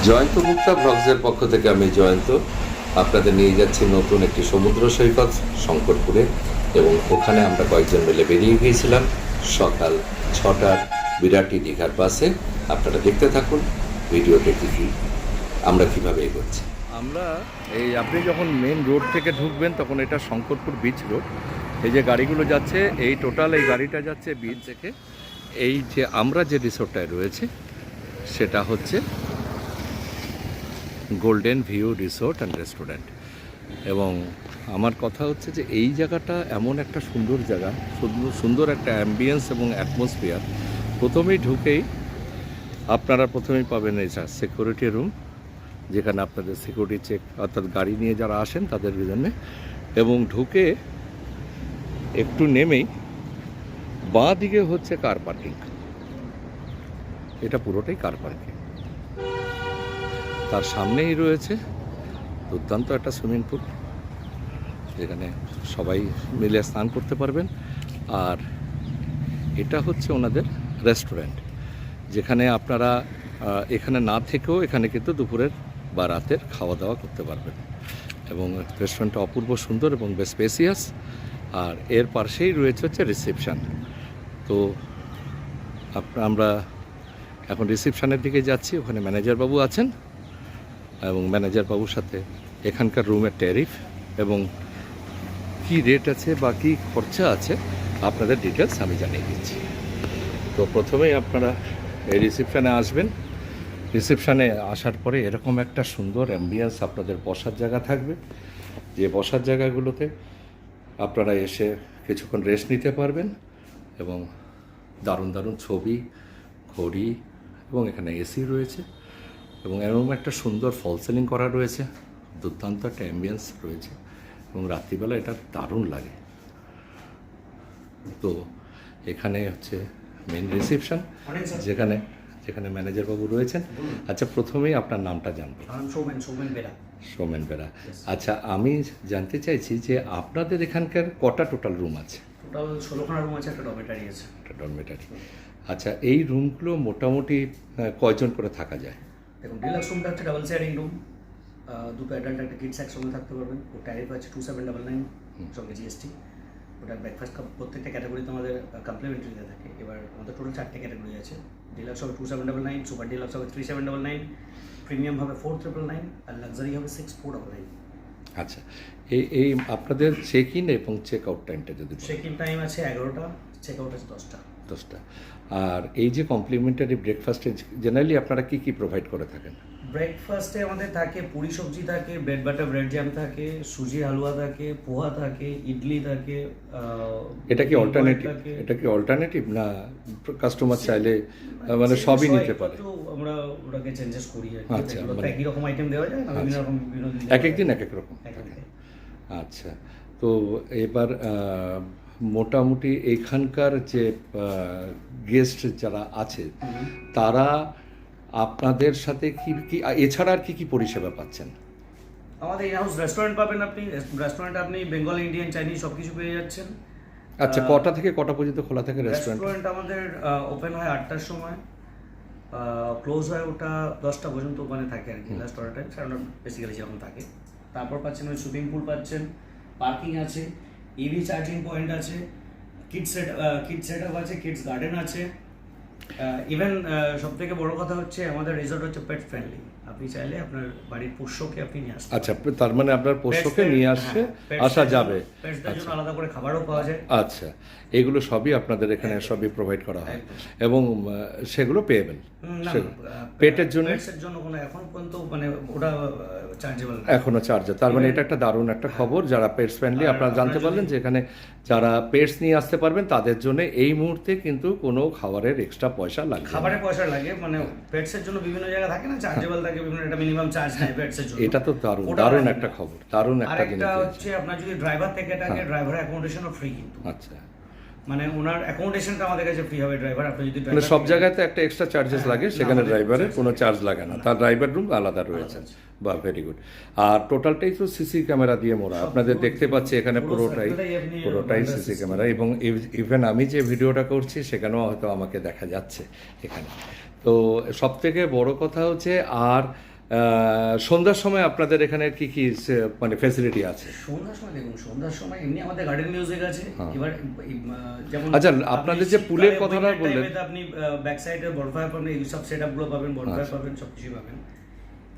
জয়ন্ত মুক্তা ব্লগসের পক্ষ থেকে আমি জয়ন্ত আপনাদের নিয়ে যাচ্ছি নতুন একটি সমুদ্র সৈকত শঙ্করপুরে, এবং ওখানে আমরা কয়েকজন মিলে বেরিয়ে গিয়েছিলাম সকাল 6টার বিরাটি দীঘার বাসে। আপনারা দেখতে থাকুন ভিডিওটি আমরা কীভাবে এগোচ্ছি। আমরা আপনি যখন মেন রোড থেকে ঢুকবেন তখন এটা শঙ্করপুর বিচ রোড। এই যে গাড়িগুলো যাচ্ছে, এই টোটাল এই গাড়িটা যাচ্ছে বিচ থেকে। এই যে আমরা যে রিসোর্টটায় রয়েছে সেটা হচ্ছে golden view resort and restaurant. এবং আমার কথা হচ্ছে যে এই জায়গাটা এমন একটা সুন্দর জায়গা, সুন্দর একটা অ্যাম্বিয়েন্স এবং অ্যাটমসফিয়ার। প্রথমেই ঢুকেই আপনারা পাবেন এই সিকিউরিটি রুম, যেখানে আপনাদের সিকিউরিটি চেক, অর্থাৎ গাড়ি নিয়ে যারা আসেন তাদের জন্য। এবং ঢুকে একটু নেমেই বাঁ দিকে হচ্ছে কার পার্কিং। এটা পুরোটাই কার পার্কিং। তার সামনেই রয়েছে দুর্দান্ত একটা সুইমিং পুল, যেখানে সবাই মিলে স্নান করতে পারবেন। আর এটা হচ্ছে ওনাদের রেস্টুরেন্ট, যেখানে আপনারা এখানে না থেকেও এখানে কিন্তু দুপুরের বা রাতের খাওয়া দাওয়া করতে পারবেন। এবং রেস্টুরেন্টটা অপূর্ব সুন্দর এবং বেশ স্পেসিয়াস। আর এর পাশেই রয়েছে হচ্ছে রিসেপশান। তো আমরা এখন রিসেপশানের দিকে যাচ্ছি। ওখানে ম্যানেজার বাবু আছেন, এবং ম্যানেজার বাবুর সাথে এখানকার রুমের ট্যারিফ এবং কি রেট আছে বা কী খরচা আছে আপনাদের ডিটেলস আমি জানিয়ে দিচ্ছি। তো প্রথমেই আপনারা এই রিসেপশানে আসবেন। রিসেপশানে আসার পরে এরকম একটা সুন্দর অ্যাম্বিয়েন্স, আপনাদের বসার জায়গা থাকবে। যে বসার জায়গাগুলোতে আপনারা এসে কিছুক্ষণ রেস্ট নিতে পারবেন, এবং দারুণ দারুণ ছবি, ঘড়ি, এবং এখানে এসি রয়েছে, এবং এরকম একটা সুন্দর ফল সিলিং করা রয়েছে। দুর্দান্ত একটা অ্যাম্বিয়েন্স রয়েছে, এবং রাত্রিবেলা এটা দারুণ লাগে। তো এখানে হচ্ছে মেন রিসেপশন, যেখানে ম্যানেজার বাবু রয়েছেন। আচ্ছা, প্রথমেই আপনার নামটা জানবো। সৌমেন বেরা। আচ্ছা, আমি জানতে চাইছি যে আপনাদের এখানকার কটা টোটাল রুম আছে? টোটাল 16খানা রুম আছে, একটা ডরমেটারি আছে। একটা ডরমেটারি। আচ্ছা, এই রুমগুলো মোটামুটি কয়জন করে থাকা যায়? দেখুন, ডিলাক্স রুমটা হচ্ছে ডাবল শেয়ারিং রুম, দুটো অ্যাডাল্ট একটা কিডস একসঙ্গে থাকতে পারবেন। ওর ট্যারিফ আছে 2799 সঙ্গে জিএসটি। ওটা ব্রেকফাস্ট প্রত্যেকটা ক্যাটাগরিতে আমাদের কমপ্লিমেন্টারিতে থাকে। এবার আমাদের টোটাল 4টে ক্যাটাগরি আছে। ডিলাক্স হবে 2799, সুপার ডিলাক্স হবে 3799, প্রিমিয়াম হবে 4999, আর লাক্সারি হবে 6499। আচ্ছা, এই আপনাদের চেক ইন এবং চেক আউট টাইমটা যদি? চেক ইন টাইম আছে 11টা, চেক আউট আছে 10টা। আর এই যে কমপ্লিমেন্টারি ব্রেকফাস্টে জেনারেলি আপনারা কি কি প্রোভাইড করে থাকেন? ব্রেকফাস্টে আমাদের থাকে পুরি সবজি থাকে, ব্রেড বাটার ব্রেড জ্যাম থাকে, সুজি হালুয়া থাকে, পোহা থাকে, ইডলি থাকে। এটা কি অল্টারনেটিভ না কাস্টমার চাইলে মানে সবই নিতে পারে? আমরা ওটাকে চেঞ্জেস করি। আচ্ছা, একই রকম আইটেম দেওয়া যায় না, বিভিন্ন রকম এক এক দিন এক এক রকম থাকে। আচ্ছা, তো এবার মোটামুটি এখানকার যে গেস্ট যারা আছে তারা আপনাদের সাথে কি এছাড়া আর কি পরিষেবা পাচ্ছেন? আমাদের ইনহাউস রেস্টুরেন্ট পাবেন আপনি। রেস্টুরেন্টে আপনি বেঙ্গল, ইন্ডিয়ান, চাইনিজ সব কিছু পেয়ে যাচ্ছেন। আচ্ছা, কটা থেকে কটা পর্যন্ত খোলা থাকে রেস্টুরেন্ট? আমাদের ওপেন হয় 8টার সময়, ক্লোজ হয় ওটা 10টা পর্যন্ত ওখানে থাকে আর কি। লাস্ট অর্ডার টাইম সারা বেসিক্যালি যেরকম থাকে। তারপর পাচ্ছেন ওই সুইমিং পুল পাচ্ছেন, পার্কিং আছে, ইভি চার্জিং পয়েন্ট আছে, কিডস সেট আপ আছে, কিডস গার্ডেন আছে। ইভেন সব থেকে বড় কথা হচ্ছে আমাদের রিসর্ট হচ্ছে পেট ফ্রেন্ডলি। আপনি চাইলে আপনার বাড়ির পোষ্যকে আপনি নিয়ে আসতে। আচ্ছা, তার মানে আপনার পোষ্যকে নিয়ে আসা যাবে। পেটসদের জন্য আলাদা করে খাবারও পাওয়া যায়। আচ্ছা, এগুলো সবই আপনাদের এখানে সবই প্রোভাইড করা হয়, এবং সেগুলো পেয়েবেল। পেটের জন্য কোনো এখন পর্যন্ত মানে ওটা চার্জেবল, এখনো চার্জ। তার মানে এটা একটা দারুণ একটা খবর। যারা পেটস ফ্রেন্ডলি, আপনারা জানতে পারলেন যে এখানে যারা পেটস নিয়ে আসতে পারবেন তাদের জন্য এই মুহূর্তে কিন্তু কোনো খাবারের এক্সট্রা পয়সা লাগে। খাবারের পয়সা লাগে মানে পেটসের জন্য বিভিন্ন জায়গা থাকে না, চার্জেবল থাকে বিভিন্ন, একটা মিনিমাম চার্জ নেয় পেটসের জন্য। এটা তো দারুণ একটা খবর, দারুণ একটা জিনিস। আরেকটা হচ্ছে আপনার যদি ড্রাইভার থেকে থাকে, ড্রাইভারের অ্যাকোমোডেশনও ফ্রি কিন্তু। আচ্ছা, মানে ওনার অ্যাকোমোডেশনটা আমাদের কাছে ফ্রি হবে। ড্রাইভার আপনি যদি মানে সব জায়গাতে একটা এক্সট্রা চার্জেস লাগে, সেখানে ড্রাইভারের কোনো চার্জ লাগে না। তার ড্রাইভার রুম আলাদা রয়েছে। বা ভেরি গুড। আর টোটালটাই তো সিসি ক্যামেরা দিয়ে মোড়া। আপনাদের দেখতে পাচ্ছি এখানে পুরোটাই সিসি ক্যামেরা, এবং ইভেন আমি যে ভিডিওটা করছি সেখানেও হয়তো আমাকে দেখা যাচ্ছে এখানে। তো সব থেকে বড় কথা হচ্ছে, আর সন্ধ্যার সময় আপনাদের এখানে কি কি মানে ফ্যাসিলিটি আছে? সন্ধ্যার সময় দেখুন, সন্ধ্যার সময় এমনি আমাদের গার্ডেন মিউজিক আছে। এবার যেমন আচ্ছা, আপনাদের যে পুলের কথাটা বললেন, আপনি ব্যাক সাইডে বনফায়ার পাবেন, এই সব সেটআপগুলো পাবেন, বনফায়ার পাবেন, সব কিছু পাবেন।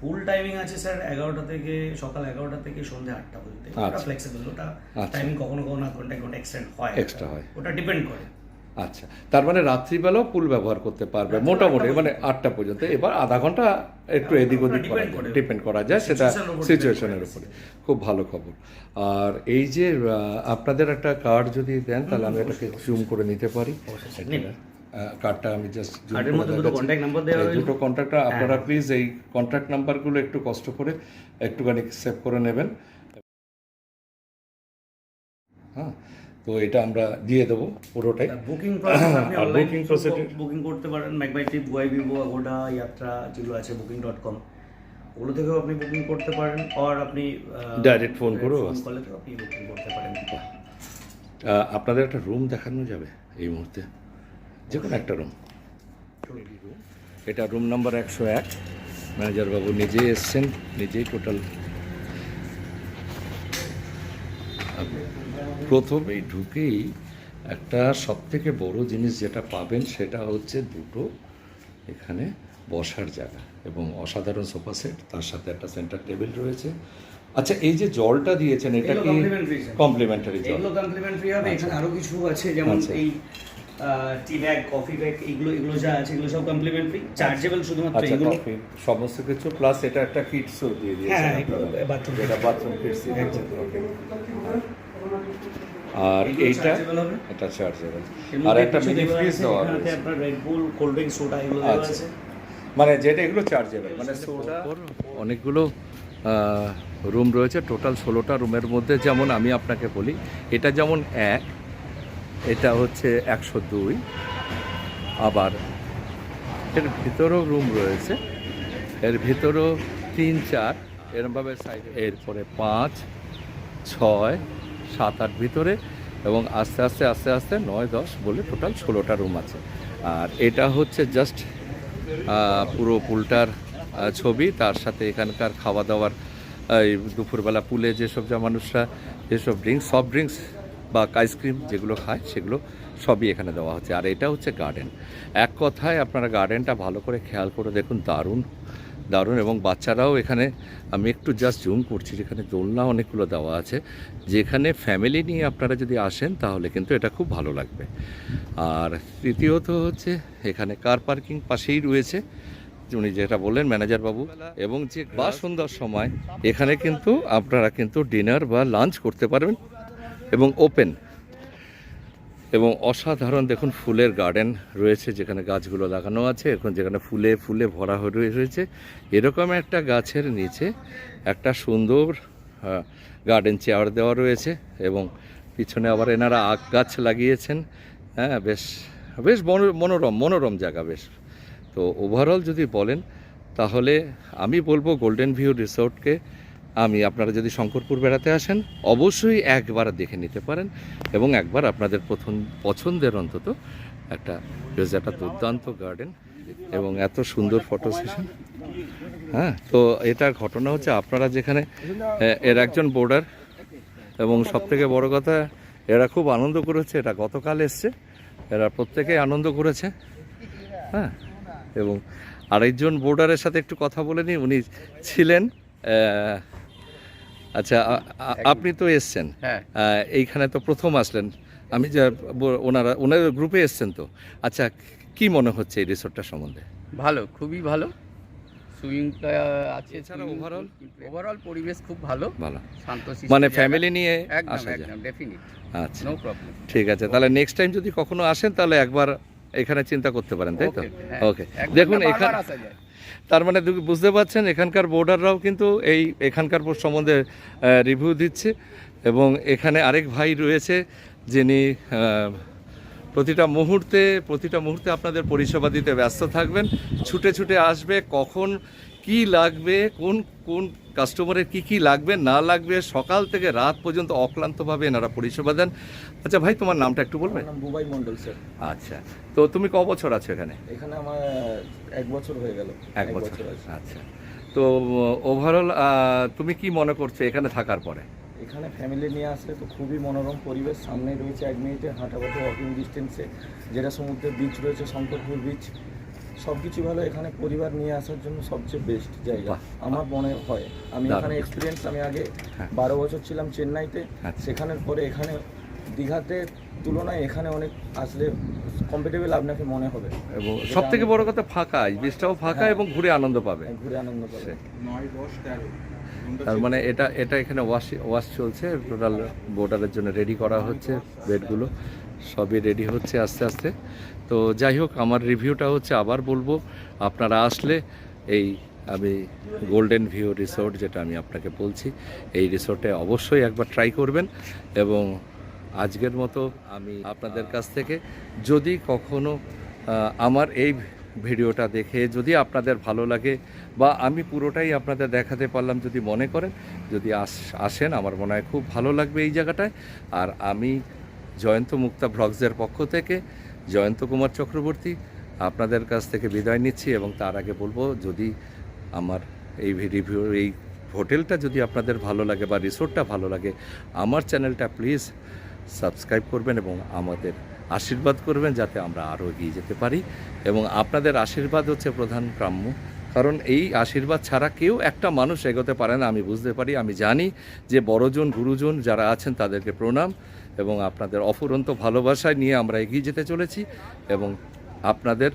পুল টাইমিং আছে স্যার 11টা থেকে সকাল 11টা থেকে সন্ধ্যা 8টা পর্যন্ত। ওটা ফ্লেক্সিবল, ওটা টাইমিং কখনো কখনো আধ ঘন্টা এক্সটেন্ড হয়, এক্সট্রা হয়, ওটা ডিপেন্ড করে। আচ্ছা, তার মানে রাত্রিবেলাও পুল ব্যবহার করতে পারবে মোটামুটি, মানে 8টা পর্যন্ত। এবার আধা ঘন্টা একটু এদিক ওদিক ডিপেন্ড করা যায়, সেটা সিচুয়েশনের উপরে। খুব ভালো খবর। আর এই যে আপনাদের একটা কার্ড যদি দেন তাহলে আমি এটাকে জুম করে নিতে পারি। কার্ডটা আমি জাস্ট কার্ডের মধ্যে দুটো কন্ট্যাক্ট নাম্বার দেওয়া হয়েছে, দুটো কন্ট্যাক্ট। আপনারা প্লিজ এই কন্ট্যাক্ট নাম্বারগুলো একটু কষ্ট করে একটুখানি সেভ করে নেবেন। হ্যাঁ, তো এটা আমরা দিয়ে দেবো পুরোটাই। বুকিং প্রসেস আপনি অনলাইন বুকিং প্রসেস বুকিং করতে পারেন। ম্যাকবাই ট্রিপ, গোয়াইবিবো, আগোডা, যাত্রা যেগুলো আছে booking.com, ওগুলো থেকেও আপনি বুকিং করতে পারেন। আর আপনি ডাইরেক্ট ফোন করেও করলে তো আপনি বুকিং করতে পারেন। আপনাদের একটা রুম দেখানো যাবে এই মুহূর্তে, যে কোনো একটা রুম। এটা রুম নাম্বার 101। ম্যানেজার বাবু নিজেই এসছেন, নিজেই টোটাল। প্রথমেই ঢুকেই একটা সবথেকে বড় জিনিস যেটা পাবেন সেটা হচ্ছে দুটো এখানে বসার জায়গা এবং অসাধারণ সোফা সেট, তার সাথে একটা সেন্টার টেবিল রয়েছে। আচ্ছা, এই যে জলটা দিয়েছেন এটা কি কমপ্লিমেন্টারি জল? এগুলো কমপ্লিমেন্টারি হবে। এখানে আরো কিছু আছে, যেমন এই টি ব্যাগ, কফি ব্যাগ, এগুলো যা আছে এগুলো সব কমপ্লিমেন্টারি, চার্জেবল শুধুমাত্র এগুলো। সমস্ত কিছু প্লাস এটা একটা কিটসও দিয়ে দিয়েছেন। হ্যাঁ, বাথরুম, এটা বাথরুম কিটস দিয়েছেন। আর এইটা এটা চার্জেবল। আর একটা মিনি ফ্রিজ দেওয়া আছে, আপনার রেড বুল, কোল্ড ড্রিঙ্ক, সোডা এগুলো দেওয়া আছে। মানে যেটা এগুলো চার্জেবল, মানে সোডা। অনেকগুলো রুম রয়েছে, টোটাল 16টা রুমের মধ্যে। যেমন আমি আপনাকে বলি, এটা যেমন 1, এটা হচ্ছে 102, আবার এর ভিতরেও রুম রয়েছে, এর ভিতরেও 3, 4 এরমভাবে সাইড, এরপরে 5, 6, 7, 8 ভিতরে, এবং আস্তে আস্তে আস্তে আস্তে 9, 10 বলে টোটাল 16টা রুম আছে। আর এটা হচ্ছে জাস্ট পুরো পুলটার ছবি, তার সাথে এখানকার খাওয়া দাওয়ার, এই দুপুরবেলা পুলে যেসব মানুষরা যেসব সফট ড্রিঙ্কস বা আইসক্রিম যেগুলো খায় সেগুলো সবই এখানে দেওয়া হচ্ছে। আর এটা হচ্ছে গার্ডেন। এক কথায় আপনারা গার্ডেনটা ভালো করে খেয়াল করে দেখুন, দারুণ দারুণ। এবং বাচ্চারাও এখানে, আমি একটু জাস্ট জুম করছি, যেখানে দোলনা অনেকগুলো দেওয়া আছে, যেখানে ফ্যামিলি নিয়ে আপনারা যদি আসেন তাহলে কিন্তু এটা খুব ভালো লাগবে। আর তৃতীয়ত হচ্ছে এখানে কার পার্কিং পাশেই রয়েছে, উনি যেটা বললেন ম্যানেজার বাবু। এবং যে বা সন্ধ্যার সময় এখানে কিন্তু আপনারা কিন্তু ডিনার বা লাঞ্চ করতে পারবেন, এবং ওপেন এবং অসাধারণ। দেখুন ফুলের গার্ডেন রয়েছে, যেখানে গাছগুলো লাগানো আছে, এখন যেখানে ফুলে ফুলে ভরা হয়ে রয়েছে। এরকম একটা গাছের নিচে একটা সুন্দর গার্ডেন চেয়ার দেওয়া রয়েছে, এবং পিছনে আবার এনারা আখ গাছ লাগিয়েছেন। হ্যাঁ, বেশ বেশ মনোরম জায়গা বেশ। তো ওভারঅল যদি বলেন তাহলে আমি বলবো গোল্ডেন ভিউ রিসোর্টকে আপনারা যদি শঙ্করপুর বেড়াতে আসেন অবশ্যই একবার দেখে নিতে পারেন, এবং একবার আপনাদের পছন্দের অন্তত একটা দুর্দান্ত গার্ডেন এবং এত সুন্দর ফটো সেশন। হ্যাঁ, তো এটার ঘটনা হচ্ছে আপনারা যেখানে এর একজন বোর্ডার, এবং সবথেকে বড় কথা এরা খুব আনন্দ করেছে। এটা গতকাল এসছে, এরা প্রত্যেকেই আনন্দ করেছে। হ্যাঁ, এবং আরেকজন বোর্ডারের সাথে একটু কথা বলে নিই, উনি ছিলেন। আচ্ছা, আপনি তো এসছেন, এইখানে তো প্রথম আসলেন, আমি যে ওনার গ্রুপে এসছেন তো। আচ্ছা, কি মনে হচ্ছে এই রিসোর্টটা সম্বন্ধে? ভালো, খুবই ভালো। সুইংটা আছে, এছাড়া ওভারঅল পরিবেশ খুব ভালো, শান্তশিষ্ট, মানে ফ্যামিলি নিয়ে আসা যায়, ডেফিনিট। আচ্ছা, নো প্রবলেম। ঠিক আছে, তাহলে নেক্সট টাইম যদি কখনো আসেন তাহলে একবার এখানে চিন্তা করতে পারেন, তাই তো? ওকে, দেখুন এখানে তার মানে বুঝতে পারছেন এখানকার বোর্ডাররাও কিন্তু এখানকার সম্বন্ধে রিভিউ দিচ্ছে। এবং এখানে আরেক ভাই রয়েছে যিনি প্রতিটা মুহূর্তে আপনাদের পরিষেবা দিতে ব্যস্ত থাকবেন, ছুটে ছুটে আসবে, কখন কি লাগবে, কোন কাস্টমারের কি লাগবে না লাগবে, সকাল থেকে রাত পর্যন্ত অক্লান্তভাবে এনারা পরিষেবা দেন। আচ্ছা ভাই, তোমার নামটা একটু বলবেন? বুবাই মন্ডল স্যার। আচ্ছা, তো তুমি ক বছর আছো এখানে? এখানে আমার 1 বছর হয়ে গেল। 1 বছর, আচ্ছা। তো ওভারঅল তুমি কি মনে করছো এখানে থাকার পরে? এখানে ফ্যামিলি নিয়ে আসলে তো খুবই মনোরম পরিবেশ, সামনেই রয়েছে 1 মিনিটে হাঁটাপথে ওয়াকিং ডিস্টেন্সে যেটা সমুদ্রের বিচ রয়েছে, শঙ্করপুর বিচ, সব কিছু ভালো। এখানে পরিবার নিয়ে আসার জন্য সবচেয়ে বেস্ট জায়গা বাহ। আমার মনে হয়। আমি দারুণ। এখানে এক্সপিরিয়েন্স, আমি আগে হ্যাঁ। 12 বছর ছিলাম চেন্নাইতে, আচ্ছা। সেখানের পরে এখানে দীঘাতে তুলনায় এখানে অনেক আসলে কমফোর্টেবল আপনাকে মনে হবে, এবং সব থেকে বড় কথা ফাঁকা, এই বীজটাও ফাঁকা হ্যাঁ। এবং ঘুরে আনন্দ পাবে। ঘুরে আনন্দ পাবে। তার মানে এটা এখানে ওয়াশ চলছে, টোটাল বোর্ডারের জন্য রেডি করা হচ্ছে, বেডগুলো সবই রেডি হচ্ছে আস্তে আস্তে। তো যাই হোক, আমার রিভিউটা হচ্ছে, আবার বলবো, আপনারা আসলে এই আমি গোল্ডেন ভিউ রিসোর্ট, যেটা আমি আপনাকে বলছি, এই রিসোর্টে অবশ্যই একবার ট্রাই করবেন। এবং আজকের মতো আমি আপনাদের কাছ থেকে, যদি কখনো আমার এই ভিডিওটা দেখে যদি আপনাদের ভালো লাগে বা আমি পুরোটাই আপনাদের দেখাতে পারলাম যদি মনে করেন, যদি আসেন, আমার মনে হয় খুব ভালো লাগবে এই জায়গাটায়। আর আমি জয়ন্ত মুক্তা ব্লগসের পক্ষ থেকে জয়ন্ত কুমার চক্রবর্তী আপনাদের কাছ থেকে বিদায় নিচ্ছি। এবং তার আগে বলবো, যদি আমার এই রিভিউ, এই হোটেলটা যদি আপনাদের ভালো লাগে বা রিসোর্টটা ভালো লাগে, আমার চ্যানেলটা প্লিজ সাবস্ক্রাইব করবেন এবং আমাদের আশীর্বাদ করবেন, যাতে আমরা আরও এগিয়ে যেতে পারি। এবং আপনাদের আশীর্বাদ হচ্ছে প্রধান কাম্য, কারণ এই আশীর্বাদ ছাড়া কেউ একটা মানুষ এগোতে পারে না। আমি বুঝতে পারি, আমি জানি যে বড়জন গুরুজন যারা আছেন তাদেরকে প্রণাম, এবং আপনাদের অফুরন্ত ভালোবাসায় নিয়ে আমরা এগিয়ে যেতে চলেছি। এবং আপনাদের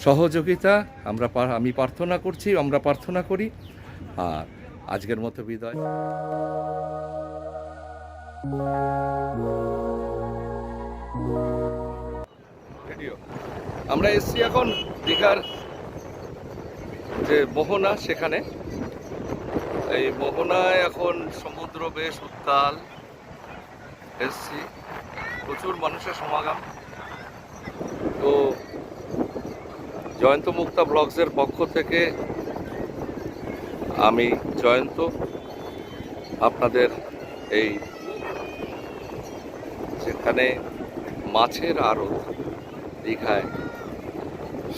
সহযোগিতা আমি প্রার্থনা করছি, আমরা প্রার্থনা করি। আর আজকের মতো বিদায়। আমরা এসছি এখন দীঘার যে মোহনা, সেখানে। এই মোহনায় এখন সমুদ্র বেশ উত্তাল, এসছি, প্রচুর মানুষের সমাগম। তো জয়ন্ত মুক্তা ব্লগসের পক্ষ থেকে আমি জয়ন্ত আপনাদের এই যেখানে মাছের আড়ত দীঘায়,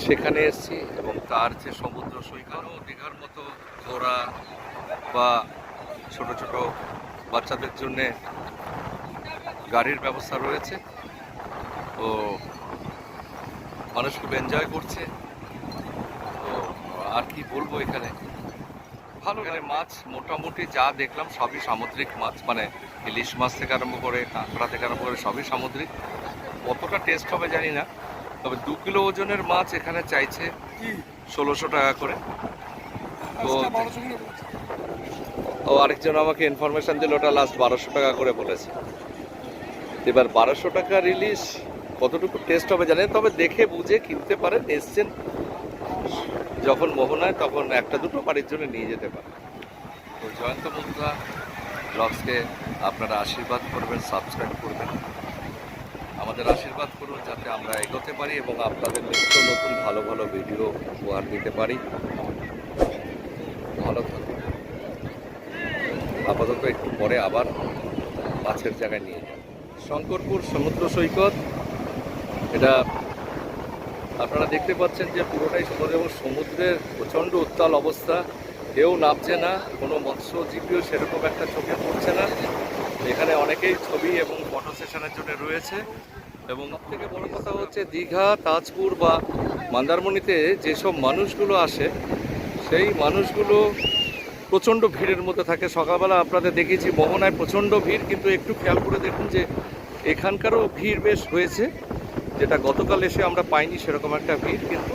সেখানে এসেছি। এবং তার যে সমুদ্র সৈকত, দীঘার মতো ঘোরা বা ছোট ছোট বাচ্চাদের জন্যে গাড়ির ব্যবস্থা রয়েছে। তো মানুষ খুব এনজয় করছে। তো আর কি বলবো, এখানে ভালো। এখানে মাছ মোটামুটি যা দেখলাম সবই সামুদ্রিক মাছ, মানে ইলিশ মাছ থেকে আরম্ভ করে কাঁকড়া থেকে আরম্ভ করে সবই সামুদ্রিক। কতটা টেস্ট হবে জানি না, তবে 2 কিলো ওজনের মাছ এখানে চাইছে 1600 টাকা করে। তো ও আরেকজন আমাকে ইনফরমেশন দিল, ওটা লাস্ট 1200 টাকা করে বলেছে। এবার 1200 টাকার ইলিশ কতটুকু টেস্ট হবে জানেন, তবে দেখে বুঝে কিনতে পারেন। এসছেন যখন মোহনায়, তখন একটা দুটো বাড়ির জন্য নিয়ে যেতে পারেন। তো জয়ন্ত মুক্তা ব্লগসকে আপনারা আশীর্বাদ করবেন, সাবস্ক্রাইব করবেন, আমাদের আশীর্বাদ করুন, যাতে আমরা এগোতে পারি এবং আপনাদের নিত্য নতুন ভালো ভালো ভিডিও উপহার দিতে পারি। ভালো থাকুন। আপাতত একটু পরে আবার মাছের জায়গায় নিয়ে যান। শঙ্করপুর সমুদ্র সৈকত, এটা আপনারা দেখতে পাচ্ছেন যে পুরোটাই সমুদ্র, এবং সমুদ্রের প্রচণ্ড উত্তাল অবস্থা, কেউ নামছে না, কোনো মৎস্যজীবীও সেরকম একটা চোখে পড়ছে না। এখানে অনেকেই ছবি এবং ফটো সেশনের জন্য রয়েছে। এবং সবথেকে বড় কথা হচ্ছে, দীঘা, তাজপুর বা মন্দারমণিতে যেসব মানুষগুলো আসে, সেই মানুষগুলো প্রচণ্ড ভিড়ের মধ্যে থাকে। সকালবেলা আপনাদের দেখিয়েছি মোহনায় প্রচণ্ড ভিড়, কিন্তু একটু খেয়াল করে দেখুন যে এখানকারও ভিড় বেশ হয়েছে, যেটা গতকাল এসে আমরা পাইনি সেরকম একটা ভিড় কিন্তু।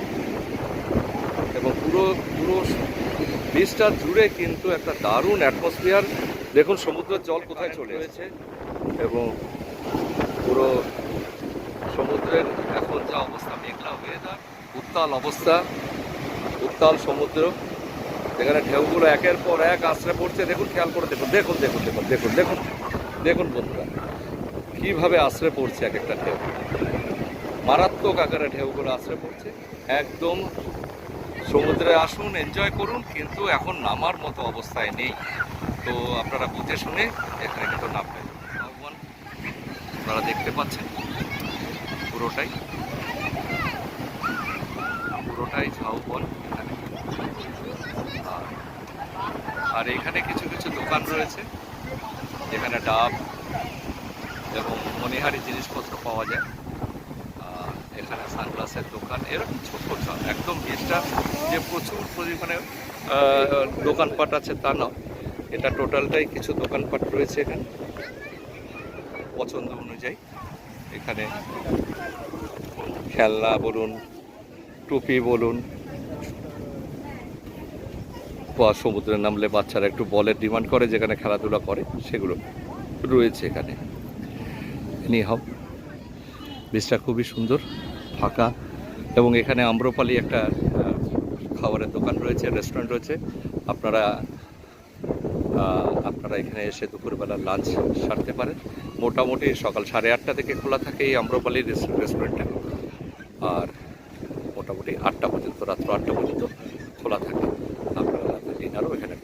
এবং পুরো বিচটা জুড়ে কিন্তু একটা দারুণ অ্যাটমসফিয়ার। দেখুন সমুদ্রের জল কোথায় চলে এসেছে, এবং পুরো সমুদ্রের এখন যা অবস্থা, মেঘলা ওয়েদার, উত্তাল অবস্থা, উত্তাল সমুদ্র, এখানে ঢেউগুলো একের পর এক আশ্রে পড়ছে। দেখুন, খেয়াল করে দেখুন, দেখুন দেখুন দেখুন দেখুন দেখুন দেখুন বন্ধুরা, কীভাবে আশ্রে পড়ছে এক একটা ঢেউ, মারাত্মক আকারে ঢেউগুলো আশ্রে পড়ছে। একদম সমুদ্রে আসুন, এনজয় করুন, কিন্তু এখন নামার মতো অবস্থায় নেই। তো আপনারা বুঝে শুনে এখানে কিন্তু নামবেন। আপনারা দেখতে পাচ্ছেন পুরোটাই ঝাউবন। আর আর এখানে কিছু কিছু দোকান রয়েছে যেখানে ডাব এবং মণিহারি জিনিসপত্র পাওয়া যায়। আর এখানে সানগ্লাসের দোকান, এরকম ছোট ছোট একদম বিচটা যে প্রচুর পরিমাণে দোকানপাট আছে তা নয়, এটা টোটালটাই কিছু দোকানপাট রয়েছে এখানে পছন্দ অনুযায়ী। এখানে খেলনা বলুন, টুপি বলুন, বা সমুদ্রে নামলে বাচ্চারা একটু বলের ডিমান্ড করে যেখানে খেলাধুলা করে, সেগুলো রয়েছে এখানে। এনিহাউ বিচটা খুবই সুন্দর, ফাঁকা, এবং এখানে আম্রপালি একটা খাবারের দোকান রয়েছে, রেস্টুরেন্ট রয়েছে। আপনারা এখানে এসে দুপুরবেলা লাঞ্চ সারতে পারেন। মোটামুটি সকাল 8:30 থেকে খোলা থাকে এই আম্রপালি রেস্টুরেন্টটা, আর মোটামুটি 8টা পর্যন্ত, রাত্র 8টা পর্যন্ত খোলা থাকে। আপনারা ডিনারও এখানে